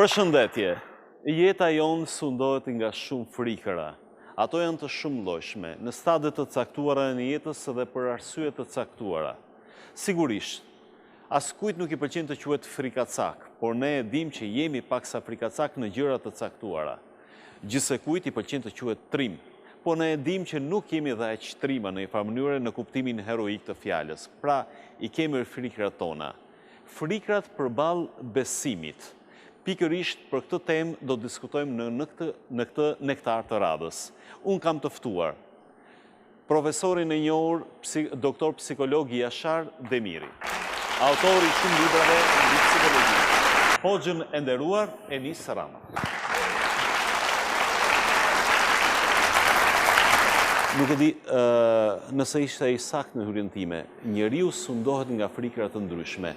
Përshëndetje, jeta jonë sundohet nga shumë frikëra. Ato janë të shumëllojshme, në stade të caktuara në jetës dhe për arsye të caktuara. Sigurisht, askujt nuk i pëlqen të quhet frikacak, por ne e dim që jemi paksa frikacak në gjëra të caktuara. Gjithsekujt i pëlqen të quhet trim, por ne e dim që nuk jemi dhe aq trima në një farë mënyrë në kuptimin heroik të fjalës. Pra, i kemi frikrat tona. Frikrat përballë besimit. Pikërisht për këtë temë do diskutojmë në këtë nektar të radhës. Unë kam të ftuar profesorin e njohur, doktor psikolog Jashar Demiri, autori shumë librave mbi psikologji, hoxhën e nderuar Enis Rama. Nuk e di nëse ishte i saktë në hyrjen time, njeriu sundohet nga frikra të ndryshme.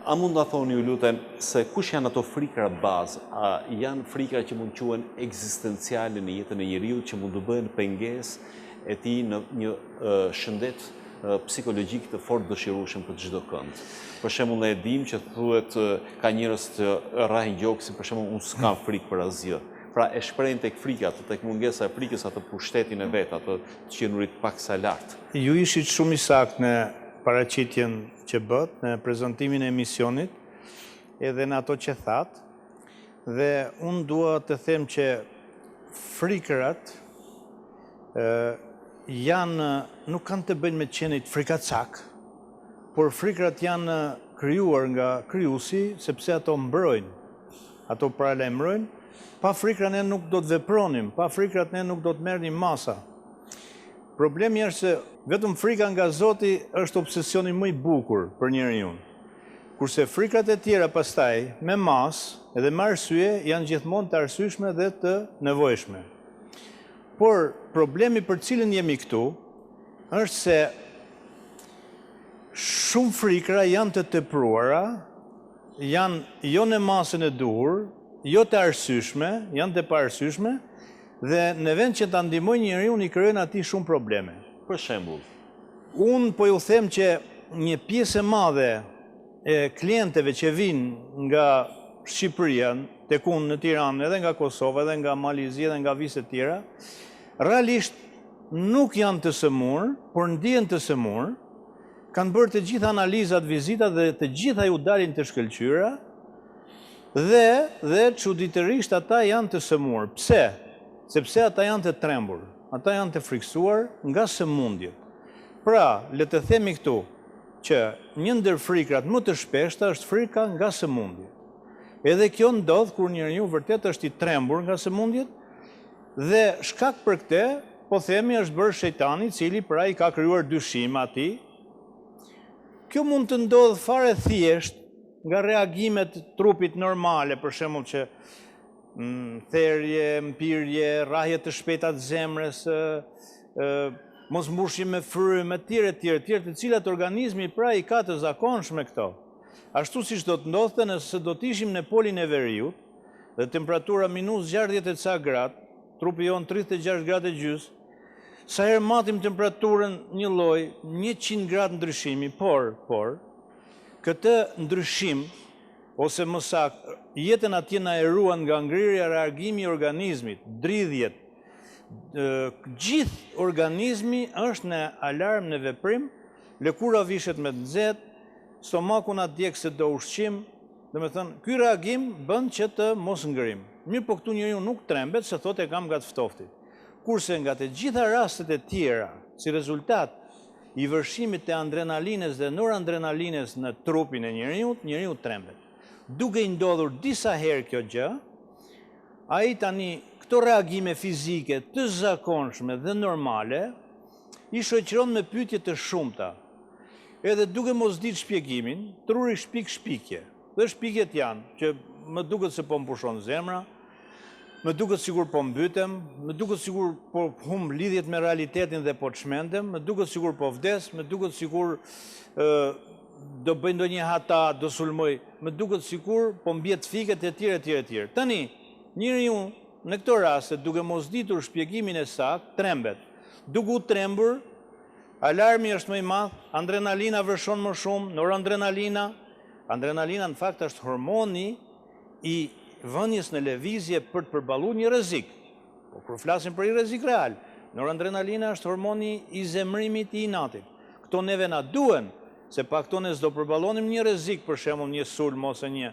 A mund të thoni ju lutem se kush janë ato frikrat bazë? A janë frikra që mund quhen ekzistenciale në jetën e njeriu, që mund të bëhen pengesë e tij në një shëndet psikologjik të fort dëshirueshëm për çdo kënd? Për shembull, ne e dimë që thuhet ka njerëz të rrahin gjoksin, për shembull, unë s'kam frikë për asgjë. Pra e shprehin tek frika, tek mungesa e frikës, atë pushtetin e vet, atë të qenurit paksa lart. Ju ishit shumë i saktë në paraqitjen që bët, në prezentimin e emisionit, edhe në ato që thatë, dhe unë dua të them që frikrat nuk kanë të bëjnë me qenit frikacak, por frikrat janë krijuar nga krijuesi, sepse ato mbrojnë, ato paralajmërojnë. Pa frikra ne nuk do të vepronim, pa frikrat ne nuk do të merrnim masa. Problemi është se vetëm frika nga Zoti është obsesioni më i bukur për njeriu. Kurse frikrat e tjera pastaj, me masë edhe me arsye, janë gjithmonë të arsyeshme dhe të nevojshme. Por problemi për cilin jemi këtu është se shumë frikra janë të tepruara, janë jo në masën e duhur, jo të arsyeshme, janë të paarsyeshme, dhe në vend që ta ndihmojnë njeriu i krijojnë atij shumë probleme. Për shembull, unë po ju them që një pjesë e madhe e klientëve që vinë nga Shqipëria tek unë në Tiranë, edhe nga Kosova, edhe nga Malizia, edhe nga vise të tjera, realisht nuk janë të sëmurë, por ndihen të sëmurë, kanë bërë të gjitha analizat, vizitat dhe të gjitha ju dalin të shkëlqyera, dhe çuditërisht ata janë të sëmurë. Pse? Sepse ata janë të trembur, ata janë të friksuar nga sëmundjet. Pra, le të themi këtu që një ndër frikrat më të shpeshta është frika nga sëmundjet. Edhe kjo ndodh kur njeriu vërtet është i trembur nga sëmundjet, dhe shkak për këtë, po themi është bërë shejtani, i cili pra i ka krijuar dyshim atij. Kjo mund të ndodh fare thjesht nga reagimet të trupit normale, për shembull që therje, mpirje, rrahje të shpejta të zemrës, mos mbushje me frymë, etj, të cilat organizmi pra i ka të zakonshme këto. Ashtu siç do të ndodhte nëse do të ishim në polin e veriut, dhe temperatura minus 60 e ca gradë, trupi jon 36 gradë e gjys, sa herë matim temperaturën një lloj, 100 gradë ndryshimi, por këtë ndryshim ose më saktë, jetën atje na e ruan nga ngrirja, reagimi i organizmit, dridhjet. Gjithë organizmi është në alarm, në veprim, lëkura vishet me nxehtë, stomaku na djeg se do ushqim, domethënë ky reagim bën që të mos ngrim. Mirë, po këtu njeriu nuk trembet se thotë e kam nga të ftoftit. Kurse nga të gjitha rastet e tjera, si rezultat i vërshimit të adrenalinës dhe noradrenalinës në trupin e njeriu trembet. Duke i ndodhur disa herë kjo gjë, ai tani këto reagime fizike të zakonshme dhe normale i shoqëron me pyetje të shumta. Edhe duke mos ditë shpjegimin, truri shpik shpikje. Dhe shpikjet janë që më duket se po mpushon zemra, më duket sigur po mbytem, më duket sigur po humb lidhjet me realitetin dhe po çmendem, më duket sigur po vdes, më duket sigur do bëj ndonjë hata, do sulmoj, më duket sikur po mbjet fiket etj. Tani, njeriu në këto raste, duke mos ditur shpjegimin e saktë, trembet. Duke u trembur, alarmi është më i madh, adrenalina vërshon më shumë, noradrenalina. Adrenalina në fakt është hormoni i vënies në lëvizje për të përballuar një rrezik. Po kur flasim për një rrezik real, noradrenalina është hormoni i zemërimit i inatit. Këto neve na duhen, se pa këto ne s'do përballonim një rrezik, për shembull një sulm ose një.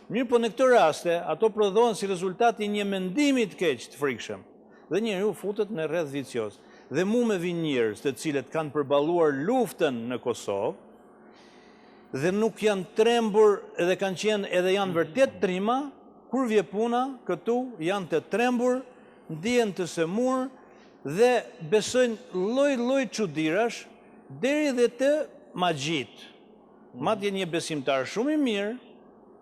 Mirë, po në këtë raste, ato prodhohen si rezultati i një mendimi të keq, të frikshëm. Dhe njeriu futet në rreth vicioz. Dhe mu me vinë njerëz të cilët kanë përballuar luftën në Kosovë dhe nuk janë trembur edhe kanë qenë edhe janë vërtet trima, kur vje puna, këtu janë të trembur, ndihen të semur dhe besojnë lloj-lloj çuditërash deri dhe të magjit. Madje një besimtar shumë i mirë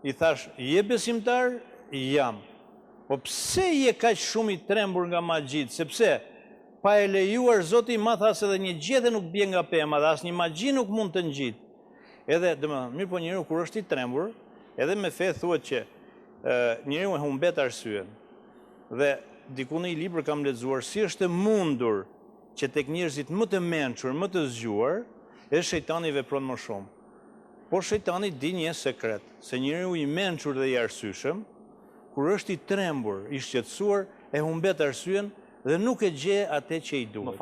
i thash, je besimtar? Jam. Po pse je kaq shumë i trembur nga magjit? Sepse pa e lejuar Zoti ma tha se edhe një gjete nuk bie nga pema dhe asnjë magji nuk mund të ngjit. Edhe, mirë po njeriu kur është i trembur, edhe me fe thuhet që njeriu e humbet arsyen. Dhe diku në një libër kam lexuar si është e mundur që tek njerëzit më të mençur, më të zgjuar, edhe shejtani vepron më shumë. Por shejtani di një sekret, se njeriu i mençur dhe i arsyeshëm, kur është i trembur, i shqetësuar, e humbet arsyen dhe nuk e gje atë që i duhet.